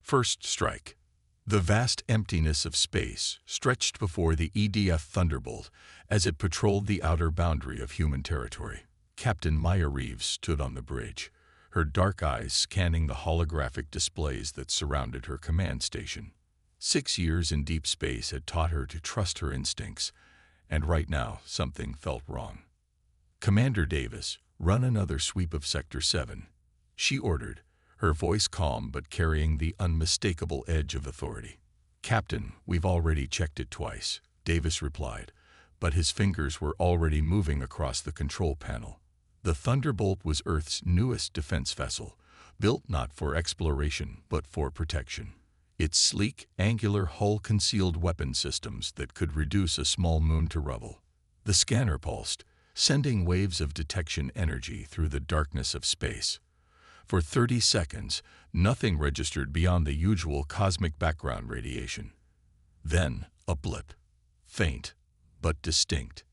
First strike. The vast emptiness of space stretched before the EDF Thunderbolt as it patrolled the outer boundary of human territory. Captain Maya Reeves stood on the bridge, her dark eyes scanning the holographic displays that surrounded her command station. 6 years in deep space had taught her to trust her instincts, and right now something felt wrong. "Commander Davis, run another sweep of Sector 7, she ordered, her voice calm but carrying the unmistakable edge of authority. "Captain, we've already checked it twice," Davis replied, but his fingers were already moving across the control panel. The Thunderbolt was Earth's newest defense vessel, built not for exploration but for protection. Its sleek, angular hull concealed weapon systems that could reduce a small moon to rubble. The scanner pulsed, sending waves of detection energy through the darkness of space. For 30 seconds, nothing registered beyond the usual cosmic background radiation. Then, a blip. Faint, but distinct.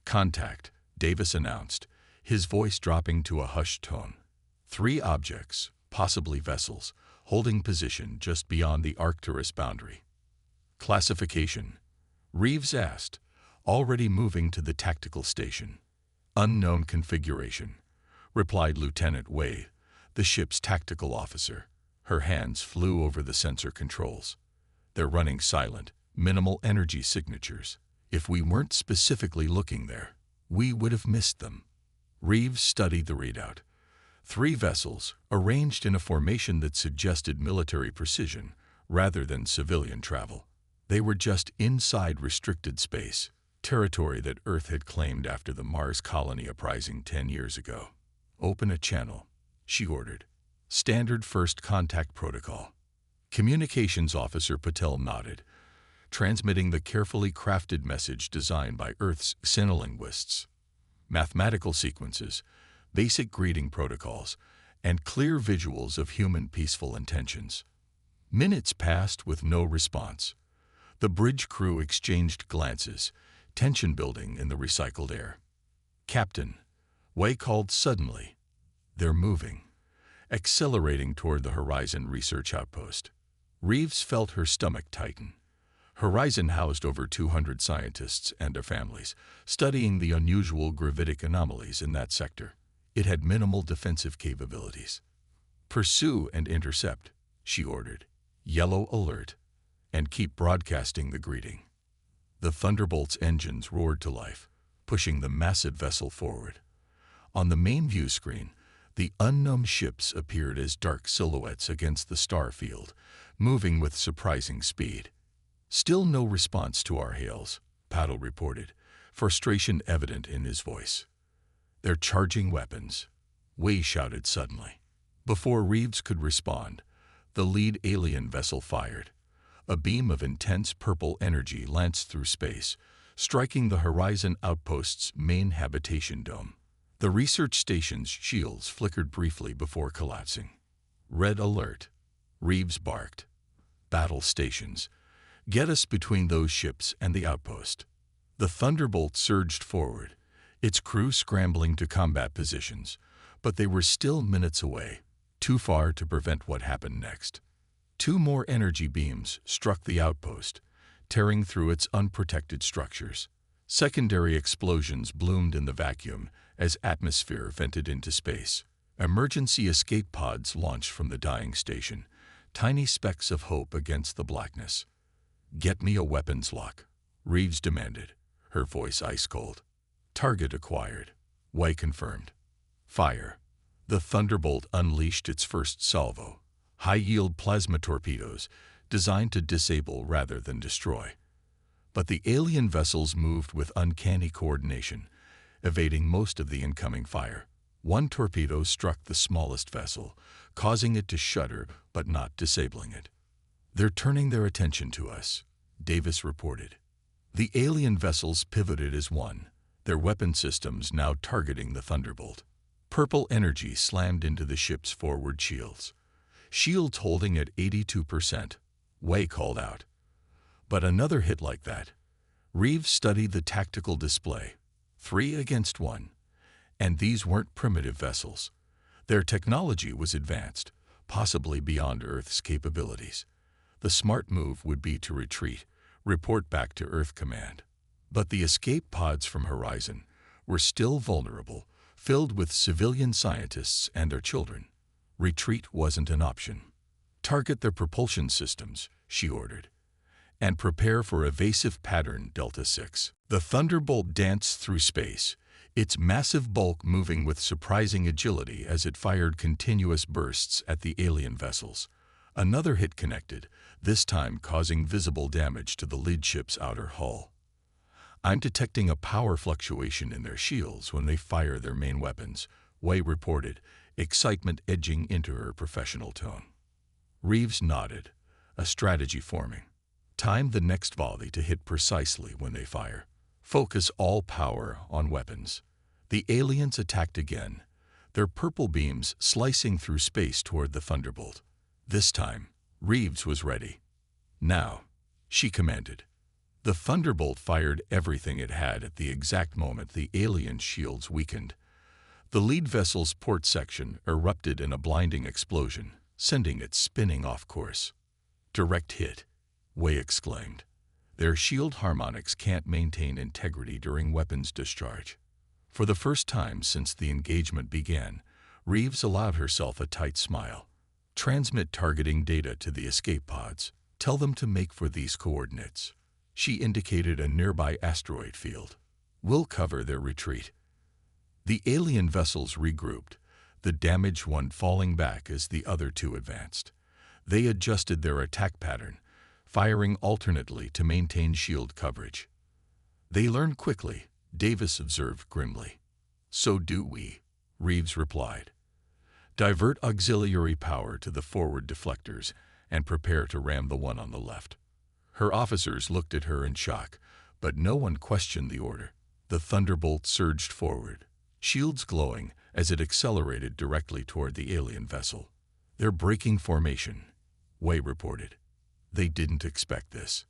"Contact," Davis announced, his voice dropping to a hushed tone. 3 objects, possibly vessels, holding position just beyond the Arcturus boundary. "Classification?" Reeves asked, already moving to the tactical station. "Unknown configuration," replied Lieutenant Wade, the ship's tactical officer. Her hands flew over the sensor controls. "They're running silent, minimal energy signatures. If we weren't specifically looking there, we would have missed them." Reeves studied the readout. 3 vessels, arranged in a formation that suggested military precision rather than civilian travel. They were just inside restricted space, territory that Earth had claimed after the Mars colony uprising 10 years ago. "Open a channel," she ordered. "Standard first contact protocol." Communications Officer Patel nodded, transmitting the carefully crafted message designed by Earth's xenolinguists. Mathematical sequences, basic greeting protocols, and clear visuals of human peaceful intentions. Minutes passed with no response. The bridge crew exchanged glances, tension building in the recycled air. "Captain," Wei called suddenly. "They're moving," accelerating toward the Horizon research outpost. Reeves felt her stomach tighten. Horizon housed over 200 scientists and their families, studying the unusual gravitic anomalies in that sector. It had minimal defensive capabilities. "Pursue and intercept," she ordered. "Yellow alert, and keep broadcasting the greeting." The Thunderbolt's engines roared to life, pushing the massive vessel forward. On the main view screen, the unknown ships appeared as dark silhouettes against the star field, moving with surprising speed. "Still no response to our hails," Paddle reported, frustration evident in his voice. "They're charging weapons," Wei shouted suddenly. Before Reeves could respond, the lead alien vessel fired. A beam of intense purple energy lanced through space, striking the Horizon outpost's main habitation dome. The research station's shields flickered briefly before collapsing. "Red alert," Reeves barked. "Battle stations. Get us between those ships and the outpost." The Thunderbolt surged forward, its crew scrambling to combat positions, but they were still minutes away, too far to prevent what happened next. 2 more energy beams struck the outpost, tearing through its unprotected structures. Secondary explosions bloomed in the vacuum as atmosphere vented into space. Emergency escape pods launched from the dying station, tiny specks of hope against the blackness. "Get me a weapons lock," Reeves demanded, her voice ice-cold. "Target acquired," Wei confirmed. "Fire." The Thunderbolt unleashed its first salvo, high-yield plasma torpedoes designed to disable rather than destroy. But the alien vessels moved with uncanny coordination, evading most of the incoming fire. 1 torpedo struck the smallest vessel, causing it to shudder but not disabling it. "They're turning their attention to us," Davis reported. The alien vessels pivoted as one, their weapon systems now targeting the Thunderbolt. Purple energy slammed into the ship's forward shields. "Shields holding at 82%, Wei called out. "But another hit like that." Reeves studied the tactical display. 3 against 1. And these weren't primitive vessels. Their technology was advanced, possibly beyond Earth's capabilities. The smart move would be to retreat, report back to Earth Command. But the escape pods from Horizon were still vulnerable, filled with civilian scientists and their children. Retreat wasn't an option. Target their propulsion systems, she ordered, and prepare for evasive pattern Delta 6. The Thunderbolt danced through space, its massive bulk moving with surprising agility as it fired continuous bursts at the alien vessels. Another hit connected, this time causing visible damage to the lead ship's outer hull. "I'm detecting a power fluctuation in their shields when they fire their main weapons," Wei reported, excitement edging into her professional tone. Reeves nodded, a strategy forming. "Time the next volley to hit precisely when they fire. Focus all power on weapons." The aliens attacked again, their purple beams slicing through space toward the Thunderbolt. This time, Reeves was ready. "Now," she commanded. The Thunderbolt fired everything it had at the exact moment the alien shields weakened. The lead vessel's port section erupted in a blinding explosion, sending it spinning off course. "Direct hit," Wei exclaimed. "Their shield harmonics can't maintain integrity during weapons discharge." For the first time since the engagement began, Reeves allowed herself a tight smile. "Transmit targeting data to the escape pods. Tell them to make for these coordinates." She indicated a nearby asteroid field. "We'll cover their retreat." The alien vessels regrouped, the damaged one falling back as the other two advanced. They adjusted their attack pattern, firing alternately to maintain shield coverage. "They learn quickly," Davis observed grimly. "So do we," Reeves replied. "Divert auxiliary power to the forward deflectors and prepare to ram the one on the left." Her officers looked at her in shock, but no one questioned the order. The Thunderbolt surged forward, shields glowing as it accelerated directly toward the alien vessel. "They're breaking formation," Wei reported. "They didn't expect this."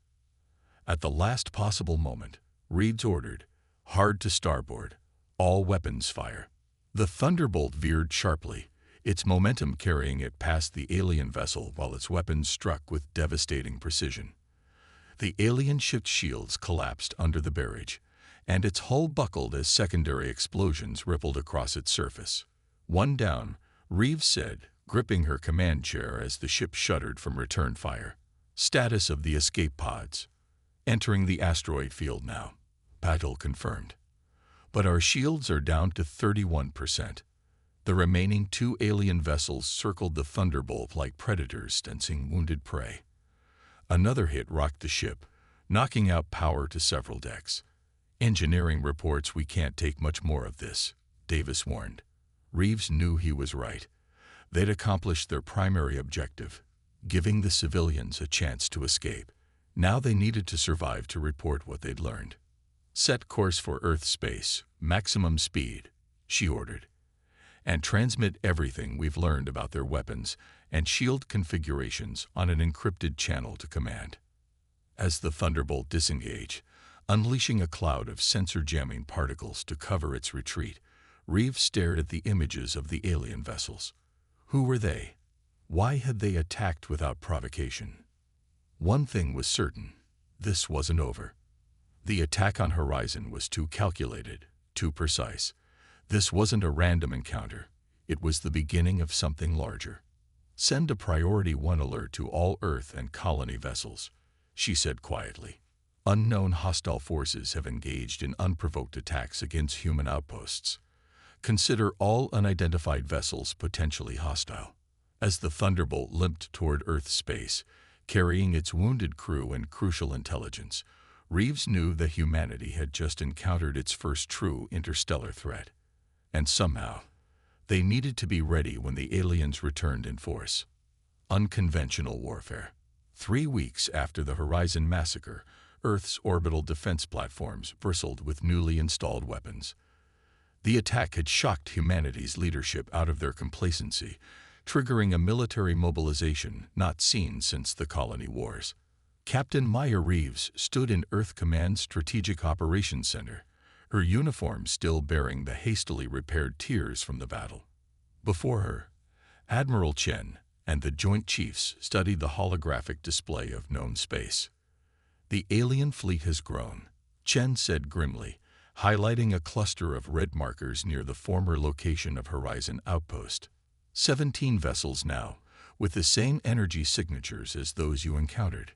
At the last possible moment, Reeves ordered, "Hard to starboard. All weapons fire." The Thunderbolt veered sharply, its momentum carrying it past the alien vessel while its weapons struck with devastating precision. The alien ship's shields collapsed under the barrage, and its hull buckled as secondary explosions rippled across its surface. "One down," Reeves said, gripping her command chair as the ship shuddered from return fire. "Status of the escape pods. Entering the asteroid field now," Patel confirmed. "But our shields are down to 31%. The remaining two alien vessels circled the Thunderbolt like predators sensing wounded prey. Another hit rocked the ship, knocking out power to several decks. "Engineering reports we can't take much more of this," Davis warned. Reeves knew he was right. They'd accomplished their primary objective, giving the civilians a chance to escape. Now they needed to survive to report what they'd learned. "Set course for Earth space, maximum speed," she ordered, "and transmit everything we've learned about their weapons and shield configurations on an encrypted channel to command." As the Thunderbolt disengaged, unleashing a cloud of sensor-jamming particles to cover its retreat, Reeves stared at the images of the alien vessels. Who were they? Why had they attacked without provocation? One thing was certain, this wasn't over. The attack on Horizon was too calculated, too precise. This wasn't a random encounter. It was the beginning of something larger. "Send a Priority 1 alert to all Earth and colony vessels," she said quietly. "Unknown hostile forces have engaged in unprovoked attacks against human outposts. Consider all unidentified vessels potentially hostile." As the Thunderbolt limped toward Earth space, carrying its wounded crew and crucial intelligence, Reeves knew that humanity had just encountered its first true interstellar threat. And somehow, they needed to be ready when the aliens returned in force. Unconventional warfare. 3 weeks after the Horizon massacre, Earth's orbital defense platforms bristled with newly installed weapons. The attack had shocked humanity's leadership out of their complacency, triggering a military mobilization not seen since the colony wars. Captain Maya Reeves stood in Earth Command's Strategic Operations Center, her uniform still bearing the hastily repaired tears from the battle. Before her, Admiral Chen, and the Joint Chiefs studied the holographic display of known space. The alien fleet has grown, Chen said grimly, highlighting a cluster of red markers near the former location of Horizon Outpost. 17 vessels now, with the same energy signatures as those you encountered.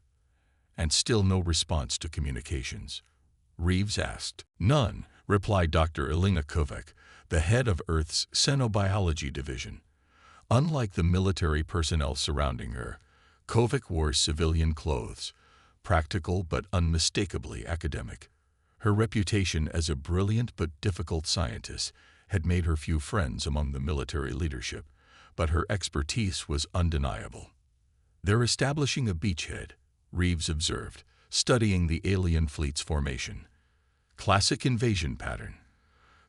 And still no response to communications. Reeves asked. None, replied Dr. Elena Kovac, the head of Earth's Xenobiology Division. Unlike the military personnel surrounding her, Kovac wore civilian clothes, practical but unmistakably academic. Her reputation as a brilliant but difficult scientist had made her few friends among the military leadership, but her expertise was undeniable. They're establishing a beachhead, Reeves observed, studying the alien fleet's formation. Classic invasion pattern.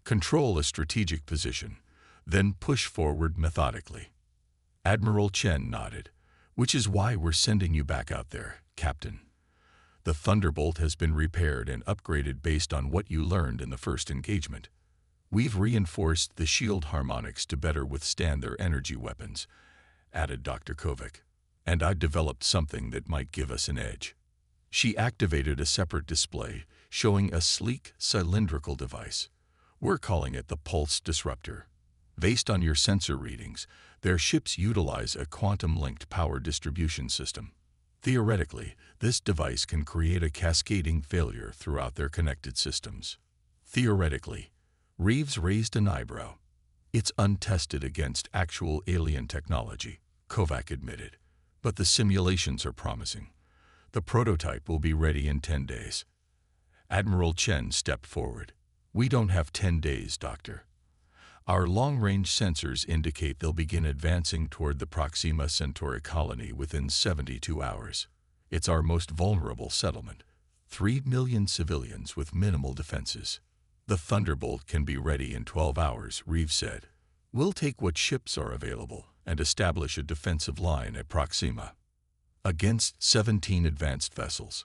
Control a strategic position, then push forward methodically. Admiral Chen nodded. Which is why we're sending you back out there, Captain. The Thunderbolt has been repaired and upgraded based on what you learned in the first engagement. We've reinforced the shield harmonics to better withstand their energy weapons, added Dr. Kovac. And I developed something that might give us an edge. She activated a separate display, showing a sleek, cylindrical device. We're calling it the Pulse Disruptor. Based on your sensor readings, their ships utilize a quantum-linked power distribution system. Theoretically, this device can create a cascading failure throughout their connected systems. Theoretically, Reeves raised an eyebrow. It's untested against actual alien technology, Kovac admitted. But the simulations are promising. The prototype will be ready in 10 days. Admiral Chen stepped forward. We don't have 10 days, Doctor. Our long-range sensors indicate they'll begin advancing toward the Proxima Centauri colony within 72 hours. It's our most vulnerable settlement. 3 million civilians with minimal defenses. The Thunderbolt can be ready in 12 hours, Reeves said. We'll take what ships are available and establish a defensive line at Proxima. Against 17 advanced vessels.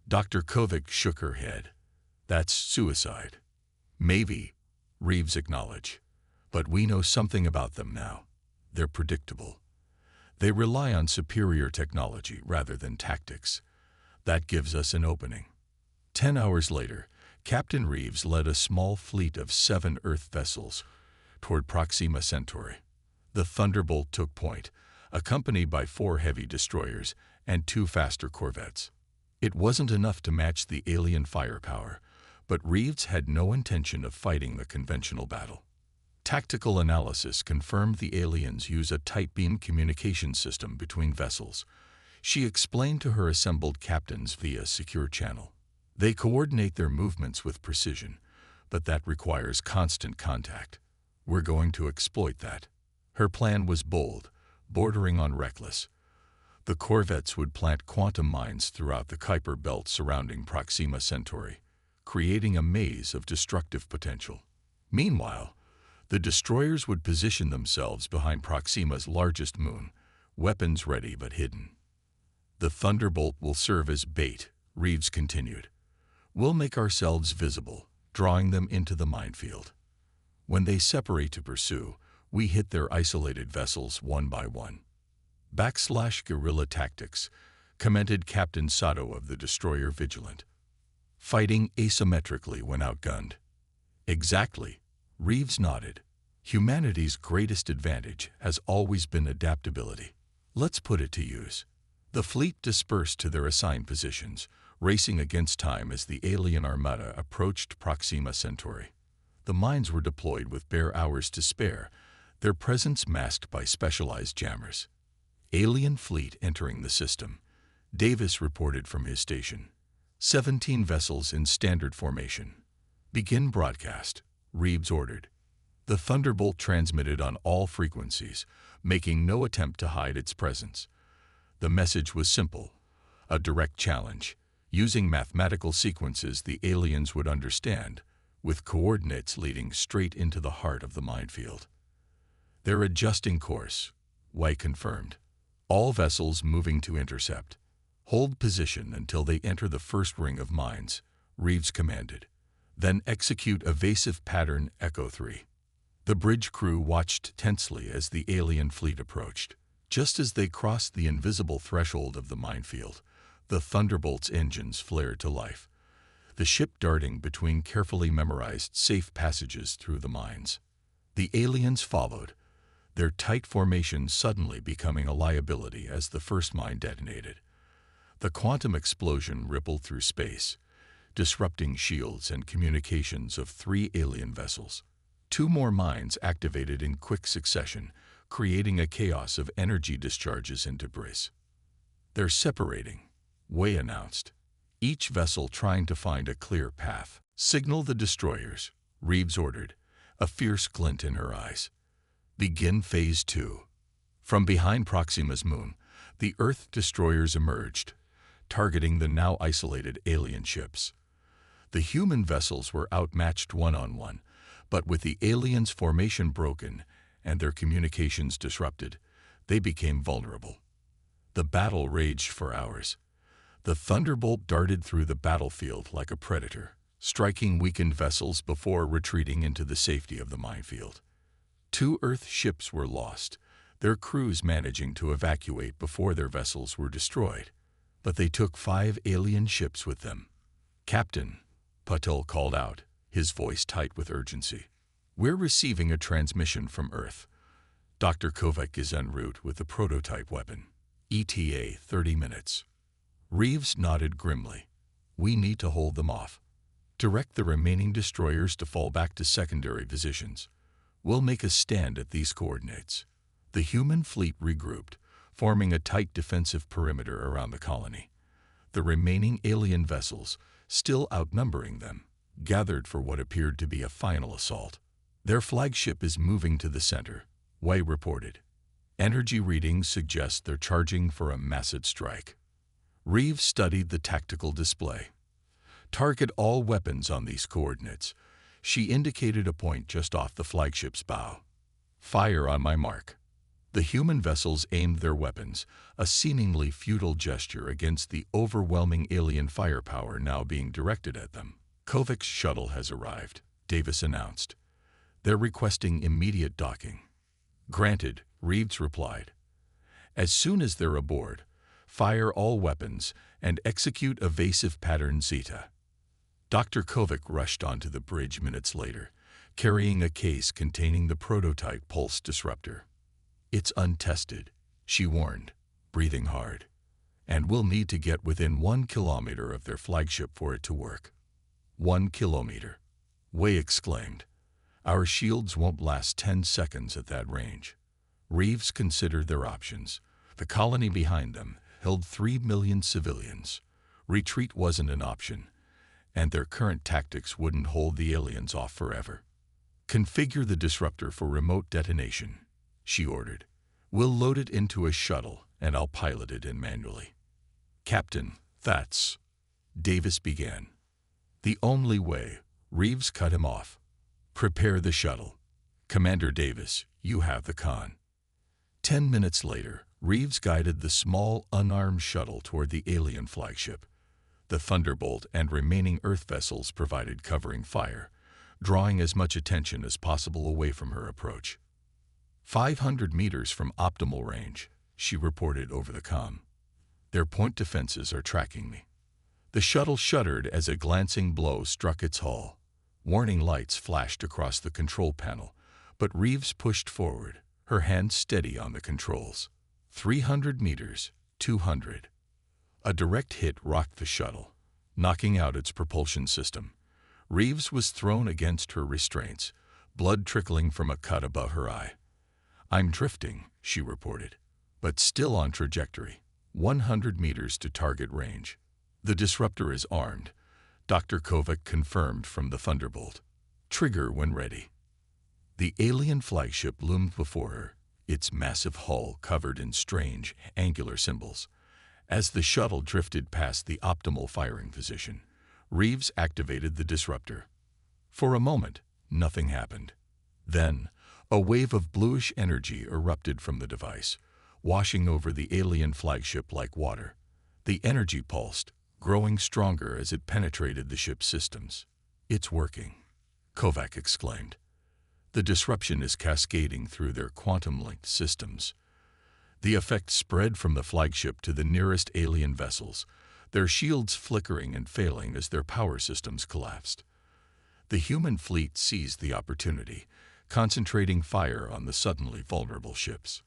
Dr. Kovac shook her head. That's suicide. Maybe, Reeves acknowledged. But we know something about them now. They're predictable. They rely on superior technology rather than tactics. That gives us an opening. 10 hours later, Captain Reeves led a small fleet of 7 Earth vessels toward Proxima Centauri. The Thunderbolt took point, accompanied by 4 heavy destroyers and 2 faster corvettes. It wasn't enough to match the alien firepower, but Reeves had no intention of fighting the conventional battle. Tactical analysis confirmed the aliens use a tight beam communication system between vessels. She explained to her assembled captains via secure channel. They coordinate their movements with precision, but that requires constant contact. We're going to exploit that. Her plan was bold, bordering on reckless. The corvettes would plant quantum mines throughout the Kuiper belt surrounding Proxima Centauri, creating a maze of destructive potential. Meanwhile, the destroyers would position themselves behind Proxima's largest moon, weapons ready but hidden. The Thunderbolt will serve as bait, Reeves continued. We'll make ourselves visible, drawing them into the minefield. When they separate to pursue, we hit their isolated vessels one by one. /guerrilla tactics, commented Captain Sato of the destroyer Vigilant. Fighting asymmetrically when outgunned. Exactly, Reeves nodded. Humanity's greatest advantage has always been adaptability. Let's put it to use. The fleet dispersed to their assigned positions, racing against time as the alien armada approached Proxima Centauri. The mines were deployed with bare hours to spare, their presence masked by specialized jammers. Alien fleet entering the system, Davis reported from his station. 17 vessels in standard formation. Begin broadcast, Reeves ordered. The Thunderbolt transmitted on all frequencies, making no attempt to hide its presence. The message was simple, a direct challenge, using mathematical sequences the aliens would understand, with coordinates leading straight into the heart of the minefield. They're adjusting course, White confirmed. All vessels moving to intercept. Hold position until they enter the first ring of mines, Reeves commanded. Then execute evasive pattern Echo 3. The bridge crew watched tensely as the alien fleet approached. Just as they crossed the invisible threshold of the minefield, the Thunderbolt's engines flared to life, the ship darting between carefully memorized safe passages through the mines. The aliens followed, their tight formation suddenly becoming a liability as the first mine detonated. The quantum explosion rippled through space, disrupting shields and communications of 3 alien vessels. 2 more mines activated in quick succession, creating a chaos of energy discharges and debris. "They're separating," Wei announced, each vessel trying to find a clear path. "Signal the destroyers," Reeves ordered, a fierce glint in her eyes. "Begin Phase 2. From behind Proxima's moon, the Earth destroyers emerged, targeting the now isolated alien ships. The human vessels were outmatched one-on-one, but with the aliens' formation broken and their communications disrupted, they became vulnerable. The battle raged for hours. The Thunderbolt darted through the battlefield like a predator, striking weakened vessels before retreating into the safety of the minefield. 2 Earth ships were lost, their crews managing to evacuate before their vessels were destroyed. But they took 5 alien ships with them. "Captain," Patel called out, his voice tight with urgency, "we're receiving a transmission from Earth. Dr. Kovac is en route with the prototype weapon. ETA 30 minutes. Reeves nodded grimly. "We need to hold them off. Direct the remaining destroyers to fall back to secondary positions. We'll make a stand at these coordinates." The human fleet regrouped, forming a tight defensive perimeter around the colony. The remaining alien vessels, still outnumbering them, gathered for what appeared to be a final assault. "Their flagship is moving to the center," Wei reported. "Energy readings suggest they're charging for a massive strike." Reeves studied the tactical display. "Target all weapons on these coordinates." She indicated a point just off the flagship's bow. "Fire on my mark." The human vessels aimed their weapons, a seemingly futile gesture against the overwhelming alien firepower now being directed at them. "Kovac's shuttle has arrived," Davis announced. "They're requesting immediate docking." "Granted," Reeves replied. "As soon as they're aboard, fire all weapons and execute evasive pattern Zeta." Dr. Kovac rushed onto the bridge minutes later, carrying a case containing the prototype pulse disruptor. "It's untested," she warned, breathing hard, "and we'll need to get within 1 kilometer of their flagship for it to work." 1 kilometer, Wei exclaimed. "Our shields won't last 10 seconds at that range." Reeves considered their options. The colony behind them held 3 million civilians. Retreat wasn't an option, and their current tactics wouldn't hold the aliens off forever. "Configure the disruptor for remote detonation," she ordered. "We'll load it into a shuttle, and I'll pilot it in manually." "Captain, that's—" Davis began. "The only way," Reeves cut him off. "Prepare the shuttle. Commander Davis, you have the con." 10 minutes later, Reeves guided the small, unarmed shuttle toward the alien flagship. The Thunderbolt and remaining Earth vessels provided covering fire, drawing as much attention as possible away from her approach. 500 meters from optimal range, she reported over the comm. "Their point defenses are tracking me." The shuttle shuddered as a glancing blow struck its hull. Warning lights flashed across the control panel, but Reeves pushed forward, her hand steady on the controls. 300 meters, 200. A direct hit rocked the shuttle, knocking out its propulsion system. Reeves was thrown against her restraints, blood trickling from a cut above her eye. "I'm drifting," she reported, "but still on trajectory. 100 meters to target range." "The disruptor is armed," Dr. Kovac confirmed from the Thunderbolt. "Trigger when ready." The alien flagship loomed before her, its massive hull covered in strange, angular symbols. As the shuttle drifted past the optimal firing position, Reeves activated the disruptor. For a moment, nothing happened. Then, a wave of bluish energy erupted from the device, washing over the alien flagship like water. The energy pulsed, growing stronger as it penetrated the ship's systems. "It's working," Kovac exclaimed. "The disruption is cascading through their quantum-linked systems. The effect spread from the flagship to the nearest alien vessels, their shields flickering and failing as their power systems collapsed. The human fleet seized the opportunity, concentrating fire on the suddenly vulnerable ships.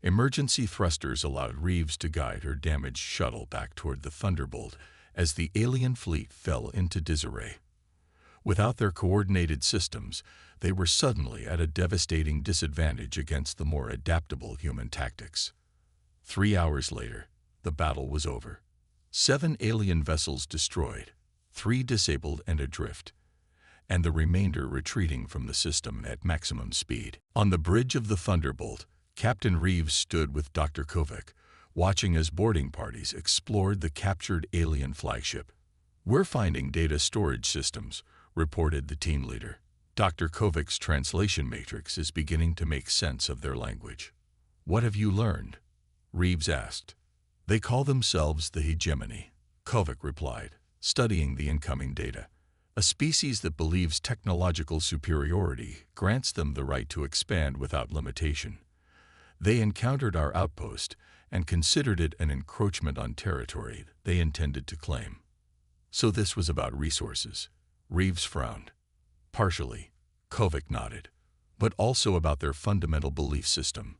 Emergency thrusters allowed Reeves to guide her damaged shuttle back toward the Thunderbolt as the alien fleet fell into disarray. Without their coordinated systems, they were suddenly at a devastating disadvantage against the more adaptable human tactics. 3 hours later, the battle was over. 7 alien vessels destroyed, 3 disabled and adrift, and the remainder retreating from the system at maximum speed. On the bridge of the Thunderbolt, Captain Reeves stood with Dr. Kovac, watching as boarding parties explored the captured alien flagship. "We're finding data storage systems," reported the team leader. Dr. Kovac's translation matrix is beginning to make sense of their language. "What have you learned?" Reeves asked. "They call themselves the Hegemony," Kovac replied, studying the incoming data. "A species that believes technological superiority grants them the right to expand without limitation. They encountered our outpost and considered it an encroachment on territory they intended to claim." "So this was about resources?" Reeves frowned. "Partially," Kovac nodded, "but also about their fundamental belief system.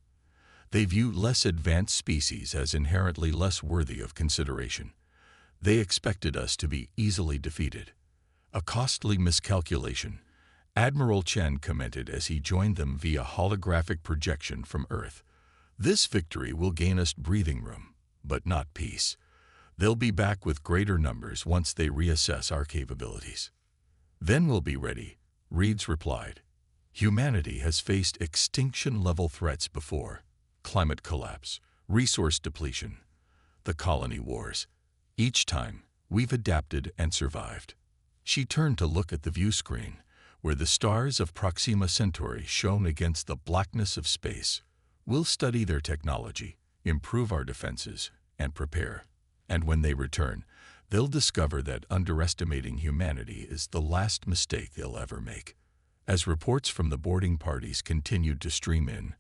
They view less advanced species as inherently less worthy of consideration. They expected us to be easily defeated. A costly miscalculation," Admiral Chen commented as he joined them via holographic projection from Earth. "This victory will gain us breathing room, but not peace. They'll be back with greater numbers once they reassess our capabilities." "Then we'll be ready," Reeves replied. "Humanity has faced extinction-level threats before: climate collapse, resource depletion, the colony wars. Each time, we've adapted and survived." She turned to look at the view screen, where the stars of Proxima Centauri shone against the blackness of space. "We'll study their technology, improve our defenses, and prepare. And when they return, they'll discover that underestimating humanity is the last mistake they'll ever make." As reports from the boarding parties continued to stream in,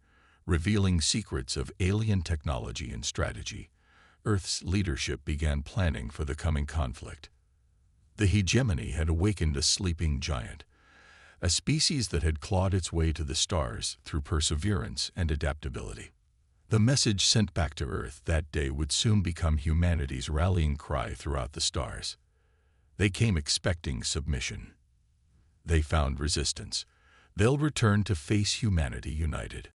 revealing secrets of alien technology and strategy, Earth's leadership began planning for the coming conflict. The Hegemony had awakened a sleeping giant, a species that had clawed its way to the stars through perseverance and adaptability. The message sent back to Earth that day would soon become humanity's rallying cry throughout the stars. They came expecting submission. They found resistance. They'll return to face humanity united.